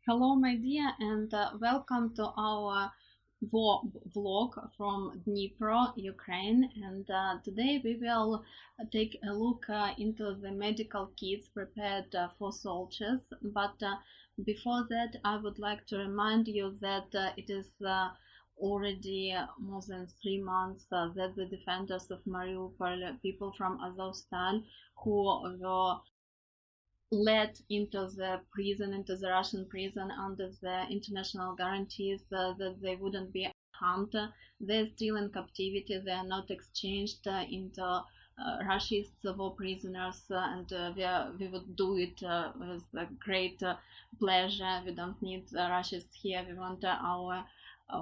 Hello, my dear, and welcome to our vlog from Dnipro, Ukraine. And today we will take a look into the medical kits prepared for soldiers. But before that, I would like to remind you that it is already more than 3 months that the defenders of Mariupol, people from Az0Vstal, who were led into the prison, into the Russian prison under the international guarantees that they wouldn't be harmed. They're still in captivity. They are not exchanged into Russia's war prisoners, and we would do it with great pleasure. We don't need Russians here. We want our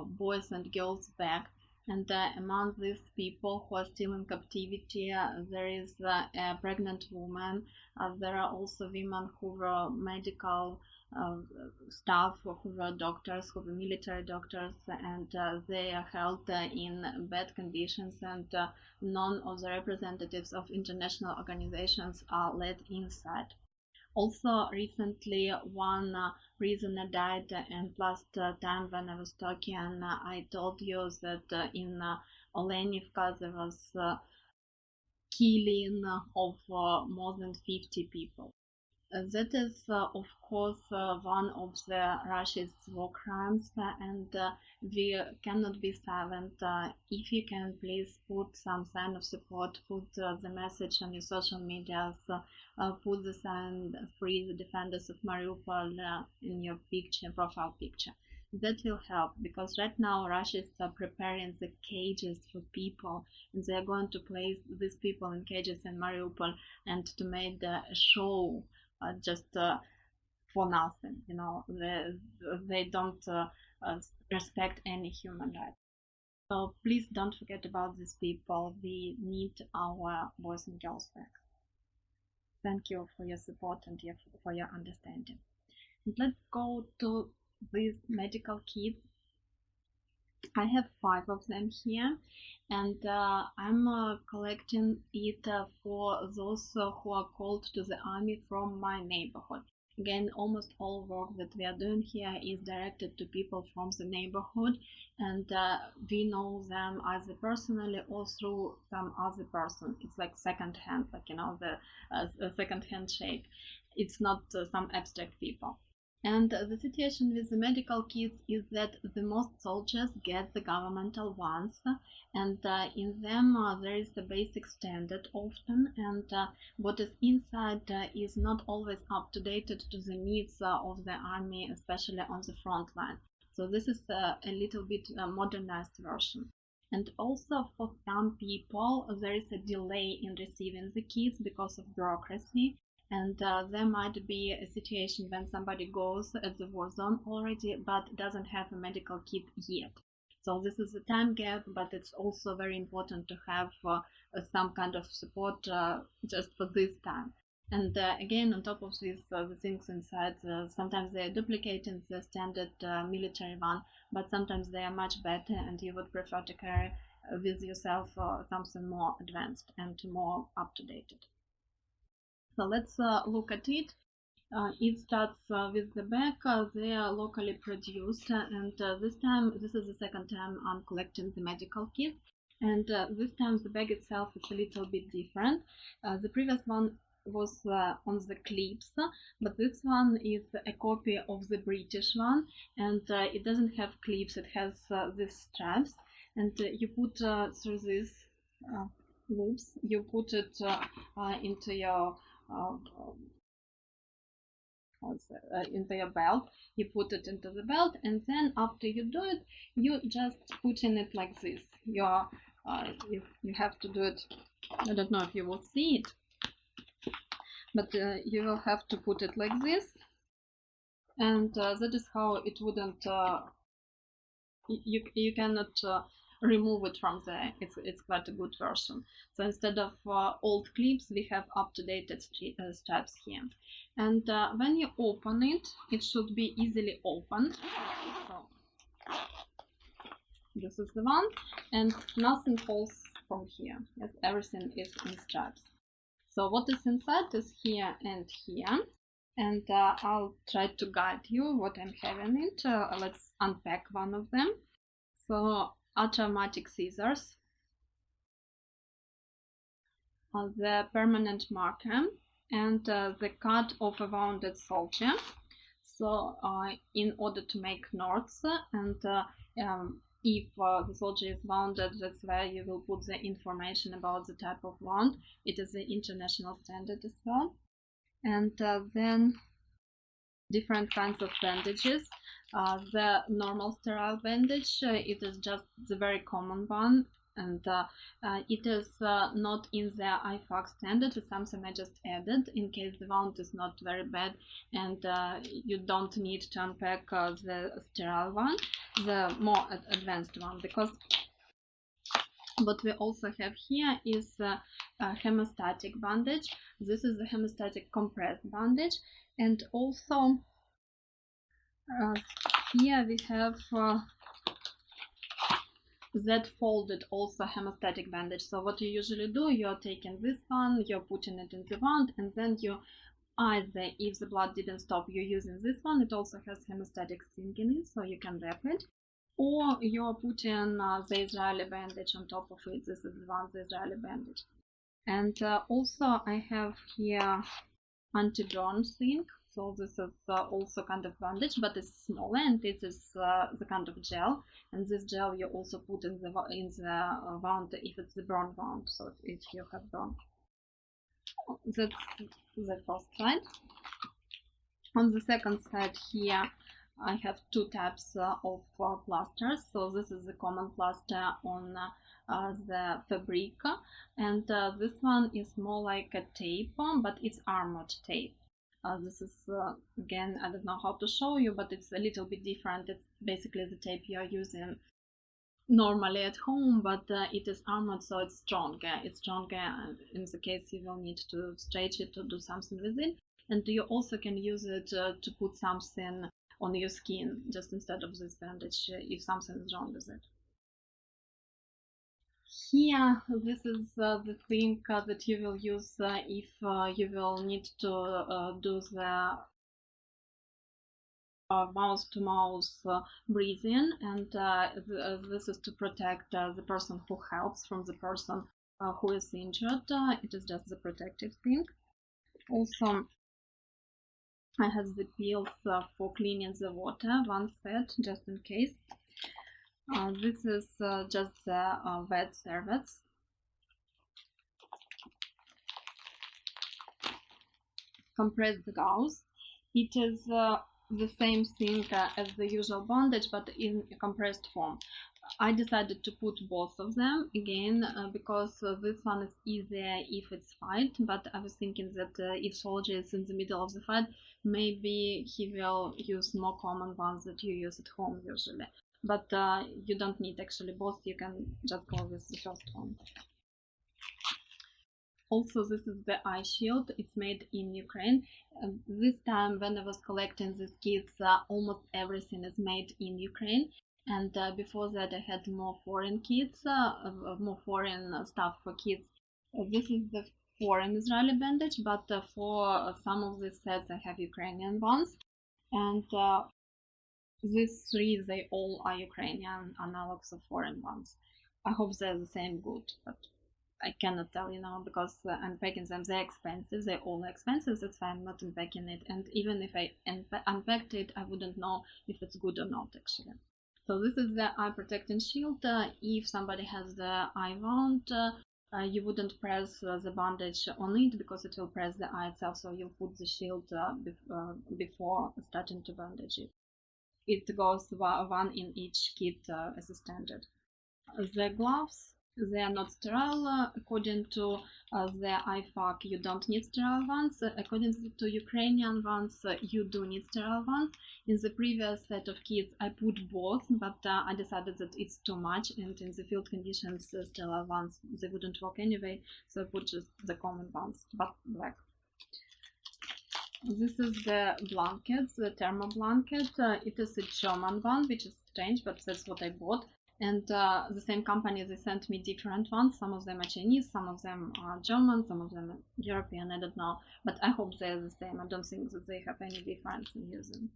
boys and girls back. And among these people who are still in captivity, there is a pregnant woman. There are also women who were medical staff, who were doctors, who were military doctors, and they are held in bad conditions, and none of the representatives of international organizations are let inside. Also, recently, one prisoner died, and last time when I was talking, I told you that in Olenivka there was killing of more than 50 people. That is, of course, one of the Russia's war crimes, and we cannot be silent. If you can, please put some sign of support, put the message on your social medias, put the sign "Free the Defenders of Mariupol" in your picture, profile picture. That will help, because right now Russia is preparing the cages for people, and they are going to place these people in cages in Mariupol and to make a show just for nothing. They don't respect any human rights. So please don't forget about these people. We need our boys and girls back. Thank you for your support and for your understanding. And let's go to these medical kits. I have 5 of them here, and I'm collecting it for those who are called to the army from my neighborhood. Again, almost all work that we are doing here is directed to people from the neighborhood, and we know them either personally or through some other person. It's like second hand, like the second handshake. It's not some abstract people. And the situation with the medical kits is that the most soldiers get the governmental ones, and in them there is a basic standard often, and what is inside is not always up to date to the needs of the army, especially on the front line. So this is a little bit modernized version. And also for some people there is a delay in receiving the kits because of bureaucracy. And there might be a situation when somebody goes at the war zone already but doesn't have a medical kit yet. So this is a time gap, but it's also very important to have some kind of support just for this time. And again, on top of this, the things inside, sometimes they are duplicating the standard military one, but sometimes they are much better, and you would prefer to carry with yourself something more advanced and more up-to-date. So let's look at it. It starts with the bag. They are locally produced, and this is the second time I'm collecting the medical kits. And this time the bag itself is a little bit different. The previous one was on the clips, but this one is a copy of the British one, and it doesn't have clips. It has these straps, and you put through these loops. You put it into your into your belt. You put it into the belt, and then after you do it, you just put in it like this. You have to do it. I don't know if you will see it, but you will have to put it like this, and that is how it wouldn't. You cannot remove it from there. It's quite a good version. So instead of old clips, we have up-to-date straps here. And when you open it, it should be easily opened. So this is the one, and nothing falls from here. Yes, everything is in straps. So what is inside is here and here. and I'll try to guide you what I'm having it. Let's unpack one of them. So, automatic scissors, the permanent marker, and the cut of a wounded soldier. So, in order to make knots, and if the soldier is wounded, that's where you will put the information about the type of wound. It is the international standard as well. And then different kinds of bandages. The normal sterile bandage, it is just the very common one, and it is not in the IFAC standard. It's something I just added in case the wound is not very bad and you don't need to unpack the sterile one, the more advanced one, because what we also have here is a hemostatic bandage. This is the hemostatic compressed bandage, and also here we have that folded also hemostatic bandage. So what you usually do, you're taking this one, you're putting it in the wound, and then you either, if the blood didn't stop, you're using this one. It also has hemostatic zinc in it, so you can wrap it, or you're putting the Israeli bandage on top of it. This is the one, the Israeli bandage. And also I have here anti-burn zinc. So this is also kind of bandage, but it's smaller, and it is the kind of gel. And this gel you also put in the wound if it's the burn wound. So if you have burn, that's the first side. On the second side here, I have two types of plasters. So this is the common plaster on the fabric, and this one is more like a tape, but it's armored tape. This is again, I don't know how to show you, but it's a little bit different. It's basically the tape you are using normally at home, but it is armored, so it's stronger. It's stronger in the case you will need to stretch it to do something with it. And you also can use it to put something on your skin, just instead of this bandage, if something is wrong with it. Here, this is the thing that you will use if you will need to do the mouth-to-mouth breathing, and this is to protect the person who helps from the person who is injured. It is just the protective thing. Also, I have the pills for cleaning the water, one set, just in case. This is just the wet serviettes. Compressed gauze. It is the same thing as the usual bandage, but in a compressed form. I decided to put both of them again because this one is easier if it's fight, but I was thinking that if soldier is in the middle of the fight, maybe he will use more common ones that you use at home usually. But you don't need actually both, you can just go with the first one. Also, this is the eye shield. It's made in Ukraine. This time when I was collecting these kits, almost everything is made in Ukraine. And before that I had more foreign kits, more foreign stuff for kids. This is the foreign Israeli bandage, but for some of these sets I have Ukrainian ones. And these three, they all are Ukrainian analogs of foreign ones. I hope they're the same good, but I cannot tell you now because unpacking them, they're expensive. They're all expensive, that's why I'm not unpacking it. And even if I unpacked it, I wouldn't know if it's good or not actually. So this is the eye protecting shield. If somebody has the eye wound, you wouldn't press the bandage on it because it will press the eye itself. So you'll put the shield before starting to bandage it. It goes one in each kit as a standard. The gloves, they are not sterile. According to the IFAC, you don't need sterile ones. According to Ukrainian ones, you do need sterile ones. In the previous set of kits, I put both, but I decided that it's too much, and in the field conditions, sterile ones, they wouldn't work anyway, so I put just the common ones, but black. This is the blanket, the thermal blanket. It is a German one, which is strange, but that's what I bought. And the same company, they sent me different ones. Some of them are Chinese, some of them are German, some of them are European, I don't know. But I hope they're the same. I don't think that they have any difference in using.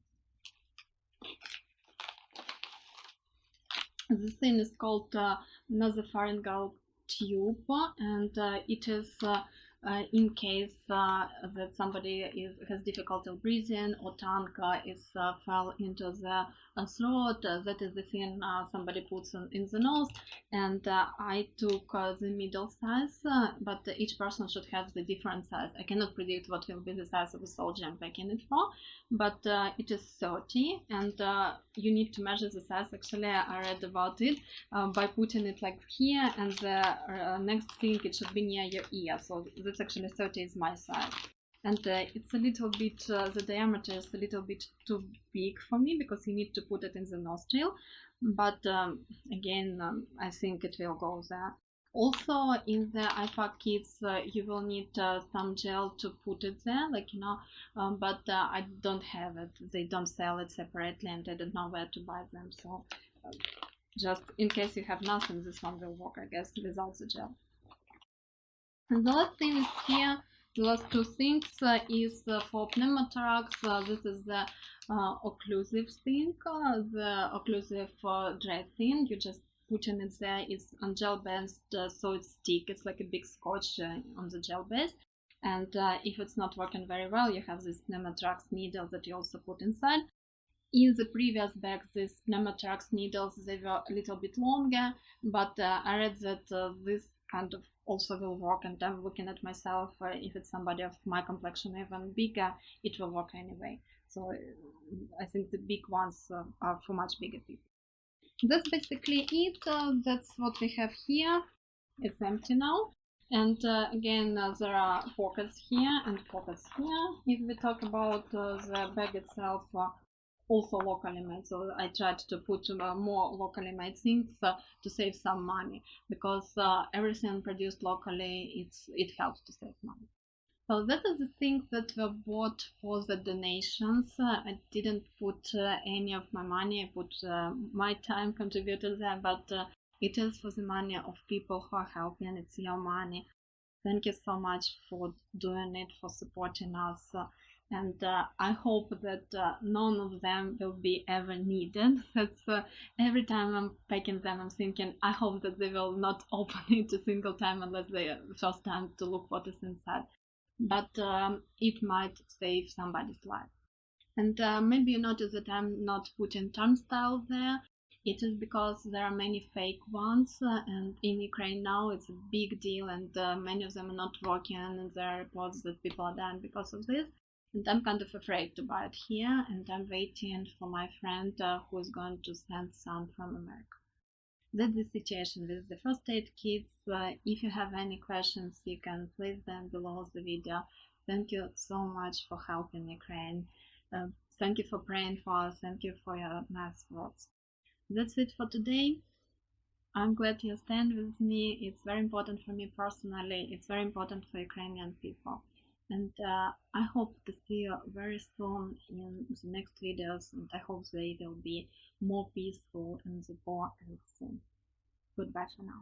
This thing is called nasopharyngeal tube, and it is in case that somebody has difficulty breathing or tongue is fell into the throat. That is the thing somebody puts in the nose. And I took the middle size, but each person should have the different size. I cannot predict what will be the size of the soldier I'm packing it for, but it is 30, and you need to measure the size. Actually, I read about it by putting it like here, and the next thing, it should be near your ear. So that's actually 30 is my size. And it's a little bit, the diameter is a little bit too big for me because you need to put it in the nostril. But again, I think it will go there. Also, in the iPad Kids, you will need some gel to put it there, like, but I don't have it. They don't sell it separately, and I don't know where to buy them. So just in case you have nothing, this one will work, I guess, without the gel. And the last thing is here, the last two things is for pneumothorax. This is the occlusive thing, the occlusive dressing. You just putting it there. It's on gel based, so it's stick. It's like a big scotch on the gel base. And if it's not working very well, you have this pneumothorax needle that you also put inside. In the previous bags, these pneumothorax needles, they were a little bit longer, but I read that this kind of also will work, and I'm looking at myself. If it's somebody of my complexion, even bigger, it will work anyway. So I think the big ones are for much bigger people. That's basically it. That's what we have here. It's empty now. And again, there are pockets here and pockets here. If we talk about the bag itself, also locally made, so I tried to put more locally made things to save some money, because everything produced locally, it helps to save money. So that is the things that were bought for the donations. I didn't put any of my money. I put my time contributed there, but it is for the money of people who are helping. It's your money. Thank you so much for doing it, for supporting us. And I hope that none of them will be ever needed. That's every time I'm packing them, I'm thinking, I hope that they will not open it a single time unless they first time to look what is inside. But it might save somebody's life. And maybe you notice that I'm not putting turnstiles there. It is because there are many fake ones, and in Ukraine now it's a big deal, and many of them are not working, and there are reports that people are dying because of this. And I'm kind of afraid to buy it here, and I'm waiting for my friend who is going to send some from America. That's the situation with the first aid kits. If you have any questions, you can place them below the video. Thank you so much for helping Ukraine. Thank you for praying for us. Thank you for your nice words. That's it for today. I'm glad you stand with me. It's very important for me personally. It's very important for Ukrainian people. And I hope to see you very soon in the next videos, and I hope they will be more peaceful in the war and soon. Goodbye for now.